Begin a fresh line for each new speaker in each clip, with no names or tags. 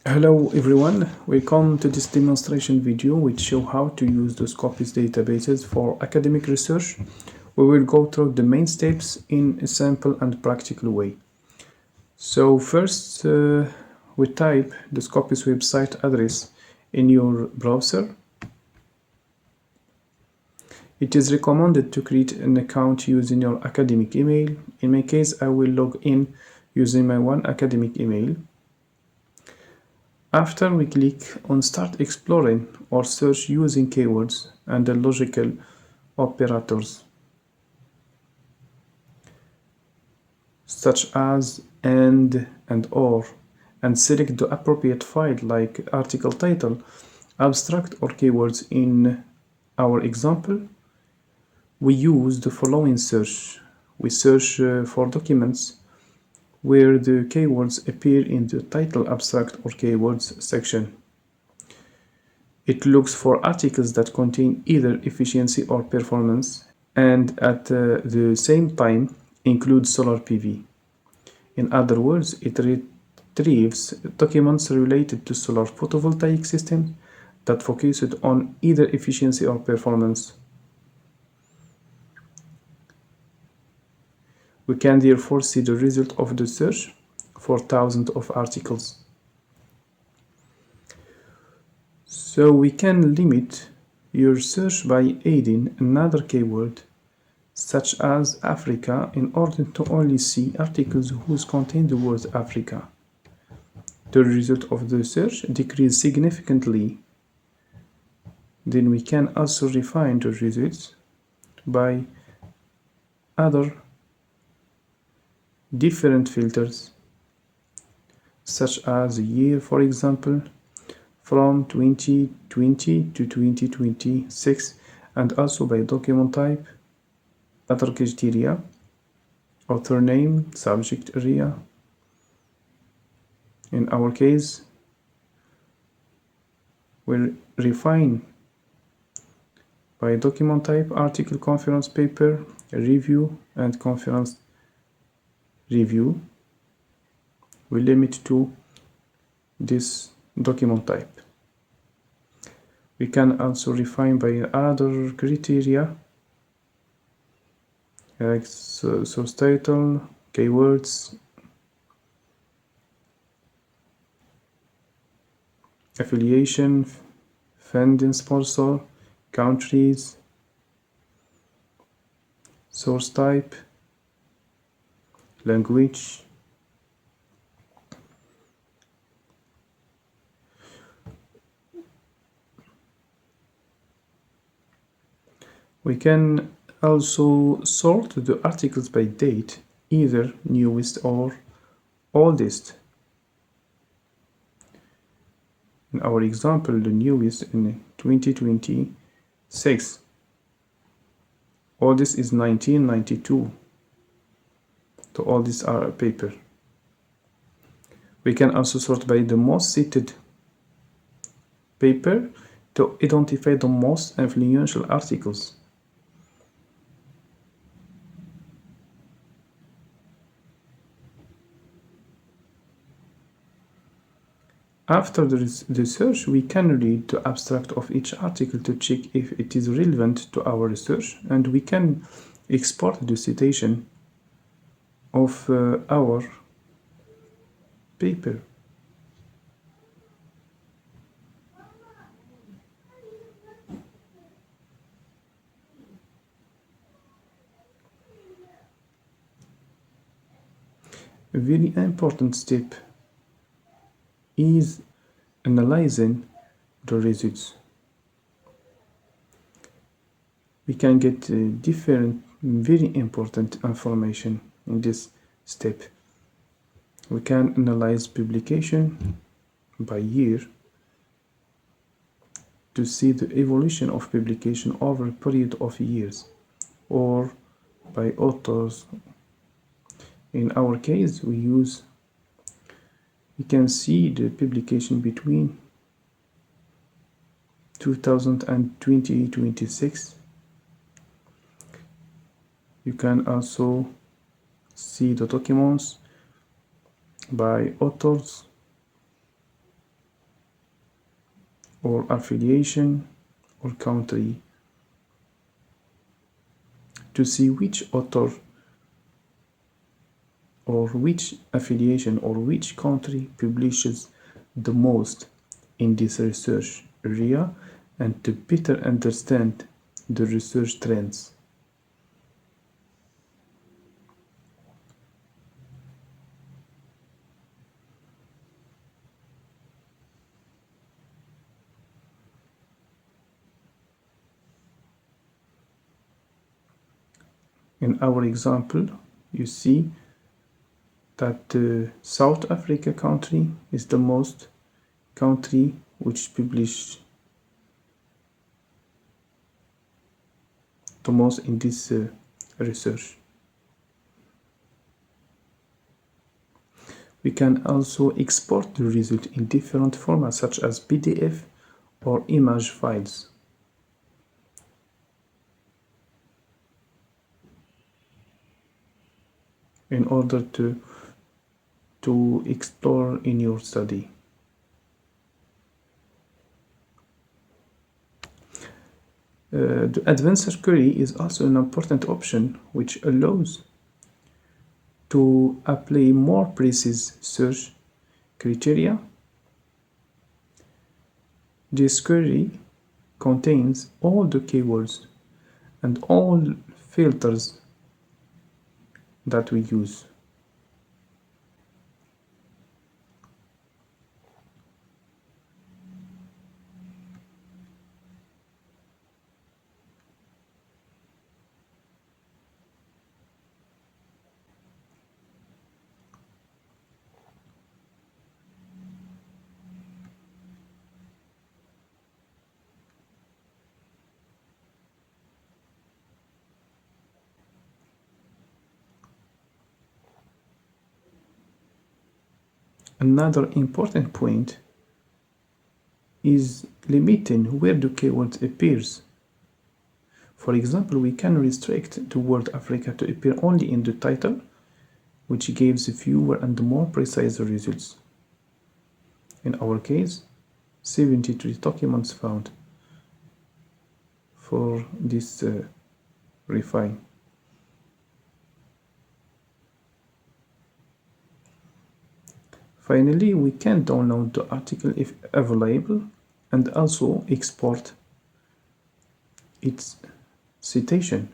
Hello everyone, welcome to this demonstration video which show how to use the Scopus databases for academic research. We will go through the main steps in a simple and practical way. So first we type the Scopus website address in your browser. It is recommended to create an account using your academic email. In my case, I will log in using my one academic email. After we click on Start Exploring or search using keywords and the logical operators such as and or, and select the appropriate file like article title, abstract or keywords. In our example, we use the following search. We search for documents where the keywords appear in the title, abstract or keywords section. It looks for articles that contain either efficiency or performance and at the same time include solar PV. In other words, it retrieves documents related to solar photovoltaic systems that focused on either efficiency or performance. We can therefore see the result of the search for thousands of articles. So we can limit your search by adding another keyword such as Africa in order to only see articles whose contain the word Africa. The result of the search decreases significantly. Then we can also refine the results by other different filters such as year, for example, from 2020 to 2026, and also by document type, other criteria, author name, subject area. In our case, we'll refine by document type, article, conference paper, review, and conference review. We limit to this document type. We can also refine by other criteria like source title, keywords, affiliation, funding sponsor, countries, source type, language. We can also sort the articles by date, either newest or oldest. In our example, the newest in 2026. Oldest is 1992. So all these are a paper. We can also sort by the most cited paper to identify the most influential articles. After the search, we can read the abstract of each article to check if it is relevant to our research, and we can export the citation of our paper. A very important step is analyzing the results. We can get different very important information in this step. We can analyze publication by year to see the evolution of publication over a period of years, or by authors. In our case, we can see the publication between 2000 and 2026. You can also see the documents by authors or affiliation or country to see which author or which affiliation or which country publishes the most in this research area and to better understand the research trends. In our example, you see that the South Africa country is the most country which published the most in this research. We can also export the result in different formats such as PDF or image files. In order to explore in your study. The advanced search query is also an important option which allows to apply more precise search criteria. This query contains all the keywords and all filters that we use. Another important point is limiting where the keyword appears. For example, we can restrict the word Africa to appear only in the title, which gives fewer and more precise results. In our case, 73 documents found for this refine. Finally, we can download the article if available and also export its citation.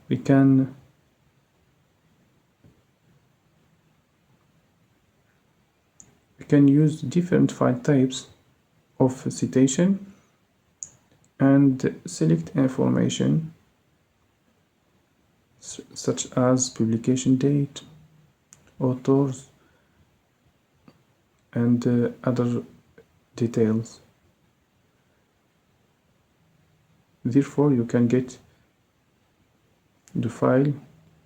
We can use different file types of citation and select information such as publication date, authors, and other details. Therefore, you can get the file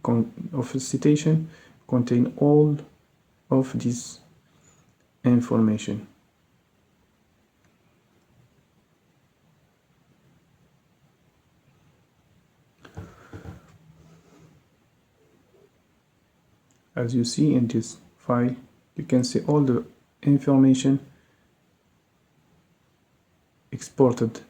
of a citation contain all of this information. As you see in this file, you can see all the information exported